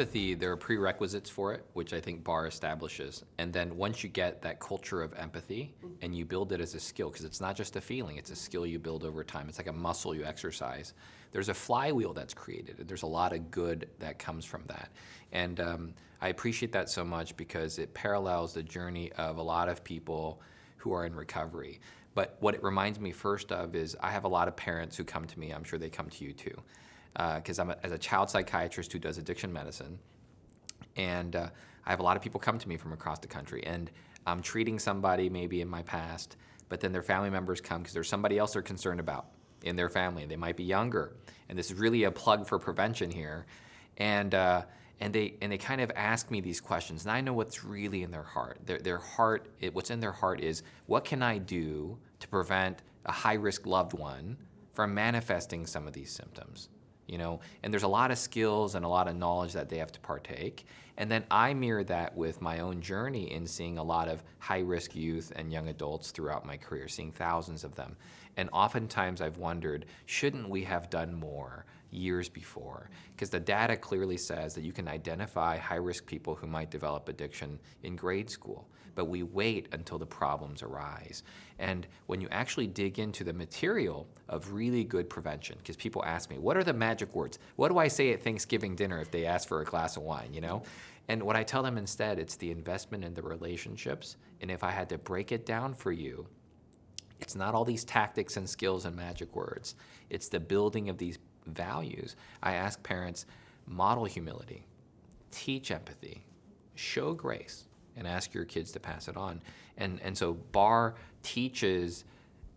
empathy, there are prerequisites for it, which I think BAR establishes. And then once you get that culture of empathy and you build it as a skill, because it's not just a feeling, it's a skill you build over time. It's like a muscle you exercise. There's a flywheel that's created, and there's a lot of good that comes from that. And I appreciate that so much because it parallels the journey of a lot of people who are in recovery. But what it reminds me first of is I have a lot of parents who come to me. I'm sure they come to you too. Because as a child psychiatrist who does addiction medicine, and I have a lot of people come to me from across the country, and I'm treating somebody maybe in my past, but then their family members come because there's somebody else they're concerned about in their family. They might be younger, and this is really a plug for prevention here, and they kind of ask me these questions, and I know what's really in their heart. Their heart, what's in their heart is, what can I do to prevent a high-risk loved one from manifesting some of these symptoms? You know, and there's a lot of skills and a lot of knowledge that they have to partake. And then I mirror that with my own journey in seeing a lot of high-risk youth and young adults throughout my career, seeing thousands of them. And oftentimes I've wondered, shouldn't we have done more years before? Because the data clearly says that you can identify high-risk people who might develop addiction in grade school, but we wait until the problems arise. And when you actually dig into the material of really good prevention, because people ask me, what are the magic words? What do I say at Thanksgiving dinner if they ask for a glass of wine, you know? And what I tell them instead, it's the investment in the relationships. And if I had to break it down for you, it's not all these tactics and skills and magic words. It's the building of these values. I ask parents, model humility, teach empathy, show grace, and ask your kids to pass it on. And so BAR teaches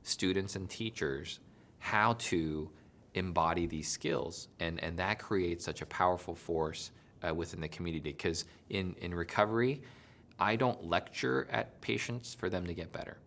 students and teachers how to embody these skills, and that creates such a powerful force within the community, because in recovery, I don't lecture at patients for them to get better.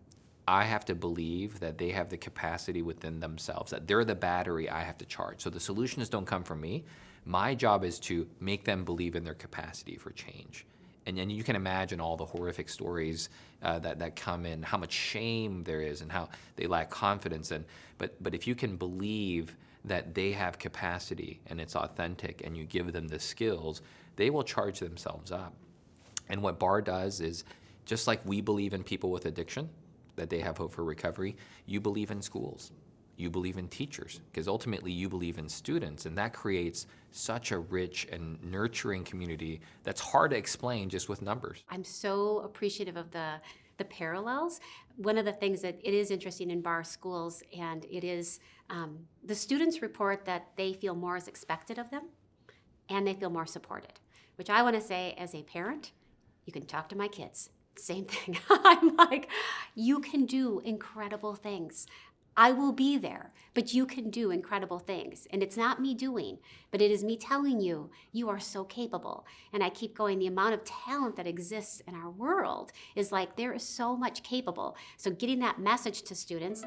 I have to believe that they have the capacity within themselves, that they're the battery I have to charge. So the solutions don't come from me. My job is to make them believe in their capacity for change. And you can imagine all the horrific stories that come in, how much shame there is and how they lack confidence. But if you can believe that they have capacity and it's authentic and you give them the skills, they will charge themselves up. And what BAR does is, just like we believe in people with addiction, that they have hope for recovery, you believe in schools. You believe in teachers, because ultimately you believe in students, and that creates such a rich and nurturing community that's hard to explain just with numbers. I'm so appreciative of the parallels. One of the things that it is interesting in BAR schools, and it is the students report that they feel more is expected of them, and they feel more supported, which I want to say as a parent, you can talk to my kids. Same thing. I'm like, you can do incredible things. I will be there, but you can do incredible things. And it's not me doing, but it is me telling you, you are so capable. And I keep going, the amount of talent that exists in our world is like, there is so much capable. So getting that message to students.